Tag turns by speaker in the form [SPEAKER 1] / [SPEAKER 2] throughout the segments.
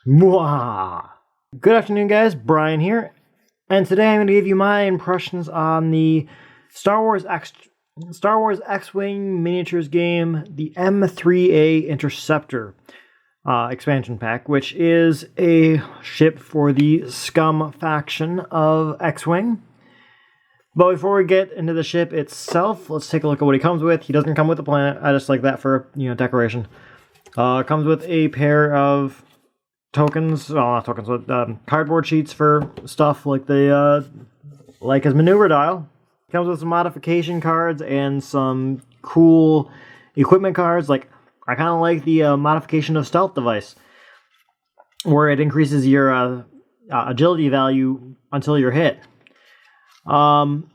[SPEAKER 1] Mwah! Good afternoon, guys. Brian here, and today I'm going to give you my impressions on the Star Wars X-Wing miniatures game, the M3-A Interceptor Expansion Pack, which is a ship for the scum faction of X-Wing. But before we get into the ship itself, let's take a look at what he comes with. He doesn't come with a planet. I just like that for, decoration. Comes with a pair of tokens, not tokens, but cardboard sheets for stuff like like his maneuver dial. Comes with some modification cards and some cool equipment cards. Like, I kind of like the modification of stealth device, where it increases your agility value until you're hit. Some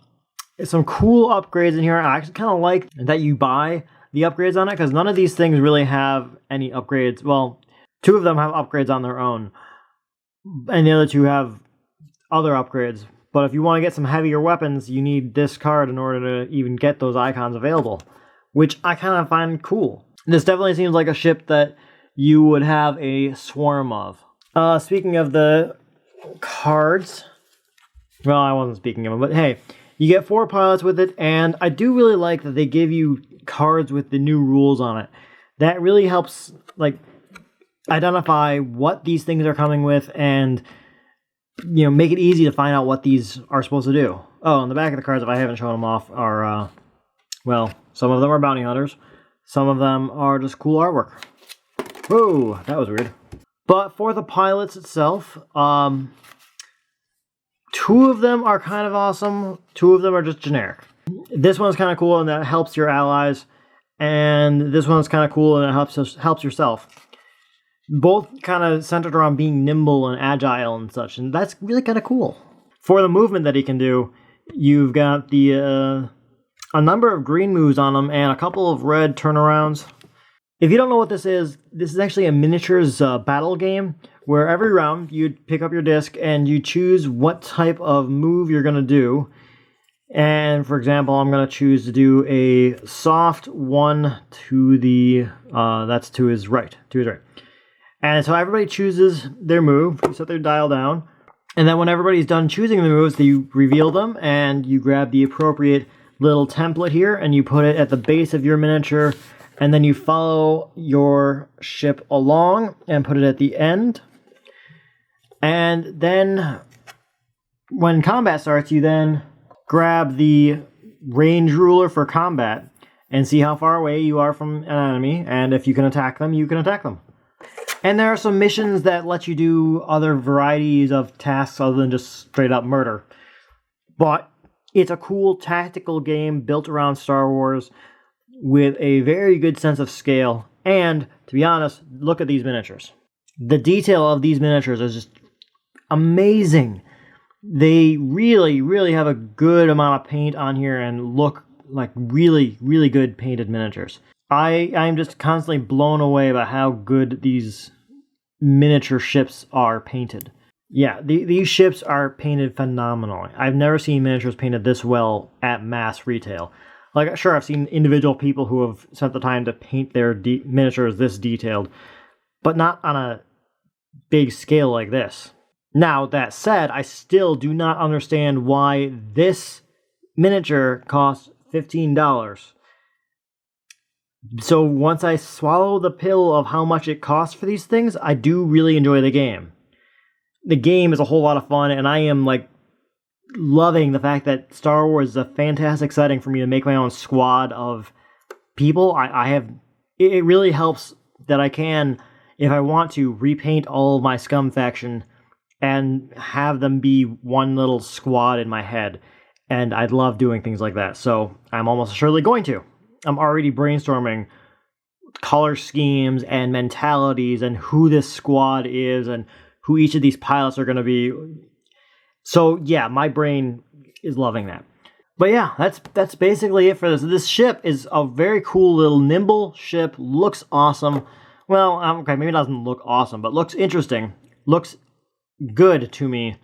[SPEAKER 1] cool upgrades in here. I actually kind of like that you buy the upgrades on it, because none of these things really have any upgrades. Well, two of them have upgrades on their own, and the other two have other upgrades. But if you want to get some heavier weapons, you need this card in order to even get those icons available, which I kind of find cool. This definitely seems like a ship that you would have a swarm of. Speaking of the cards, well, I wasn't speaking of them, but hey, you get 4 pilots with it, and I do really like that they give you cards with the new rules on it. That really helps, identify what these things are coming with, and make it easy to find out what these are supposed to do. Oh, and the back of the cards, if I haven't shown them off, are well, some of them are bounty hunters, some of them are just cool artwork. Whoa, that was weird. But for the pilots itself, 2 of them are kind of awesome, 2 of them are just generic. This one's kind of cool and that helps your allies, and this one's kind of cool and it helps yourself. Both kind of centered around being nimble and agile and such, and that's really kind of cool. For the movement that he can do, you've got a number of green moves on him and a couple of red turnarounds. If you don't know what this is actually a miniatures battle game, where every round you pick up your disc and you choose what type of move you're going to do. And for example, I'm going to choose to do a soft one to the, that's to his right, And so everybody chooses their move, you set their dial down, and then when everybody's done choosing the moves, you reveal them, and you grab the appropriate little template here, and you put it at the base of your miniature, and then you follow your ship along and put it at the end. And then when combat starts, you then grab the range ruler for combat and see how far away you are from an enemy, and if you can attack them, you can attack them. And there are some missions that let you do other varieties of tasks other than just straight up murder. But it's a cool tactical game built around Star Wars with a very good sense of scale. And to be honest, look at these miniatures. The detail of these miniatures is just amazing. They really, really have a good amount of paint on here and look like really, really good painted miniatures. I'm just constantly blown away by how good these miniature ships are painted. Yeah, these ships are painted phenomenally. I've never seen miniatures painted this well at mass retail. Like, sure, I've seen individual people who have spent the time to paint their miniatures this detailed, but not on a big scale like this. Now, that said, I still do not understand why this miniature costs $15. So once I swallow the pill of how much it costs for these things, I do really enjoy the game. The game is a whole lot of fun, and I am, loving the fact that Star Wars is a fantastic setting for me to make my own squad of people. It really helps that I can, if I want to, repaint all of my scum faction and have them be one little squad in my head. And I'd love doing things like that, so I'm almost surely going to. I'm already brainstorming color schemes and mentalities and who this squad is and who each of these pilots are going to be. So yeah, my brain is loving that. But yeah, that's basically it for this. This ship is a very cool little nimble ship. Looks awesome. Well, okay, maybe it doesn't look awesome, but looks interesting. Looks good to me.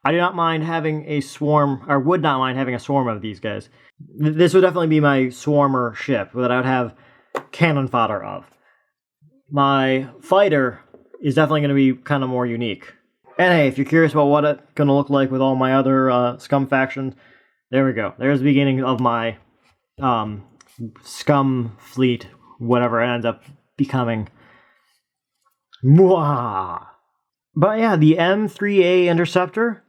[SPEAKER 1] I do not mind having a swarm, or would not mind having a swarm of these guys. This would definitely be my swarmer ship that I would have cannon fodder of. My fighter is definitely going to be kind of more unique. And hey, if you're curious about what it's going to look like with all my other scum factions, there we go. There's the beginning of my scum fleet, whatever it ends up becoming. Mwah! But yeah, the M3-A Interceptor,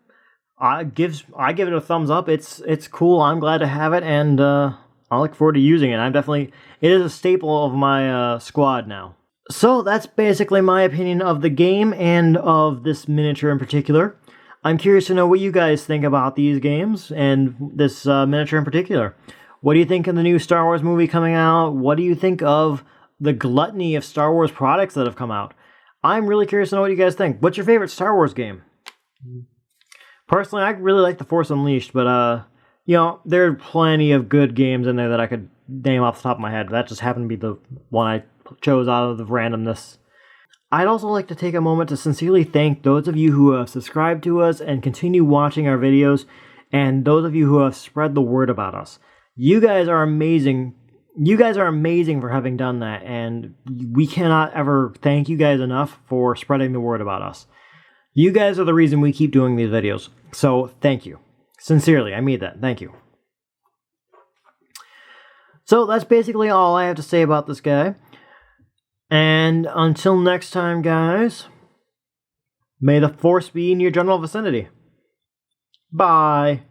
[SPEAKER 1] I give it a thumbs up. It's cool. I'm glad to have it, and I look forward to using it. It is a staple of my squad now. So that's basically my opinion of the game and of this miniature in particular. I'm curious to know what you guys think about these games and this miniature in particular. What do you think of the new Star Wars movie coming out? What do you think of the gluttony of Star Wars products that have come out? I'm really curious to know what you guys think. What's your favorite Star Wars game? Personally, I really like The Force Unleashed, but you know, there are plenty of good games in there that I could name off the top of my head. That just happened to be the one I chose out of the randomness. I'd also like to take a moment to sincerely thank those of you who have subscribed to us and continue watching our videos, and those of you who have spread the word about us. You guys are amazing. You guys are amazing for having done that, and we cannot ever thank you guys enough for spreading the word about us. You guys are the reason we keep doing these videos, so thank you. Sincerely, I mean that. Thank you. So that's basically all I have to say about this guy. And until next time, guys, may the Force be in your general vicinity. Bye.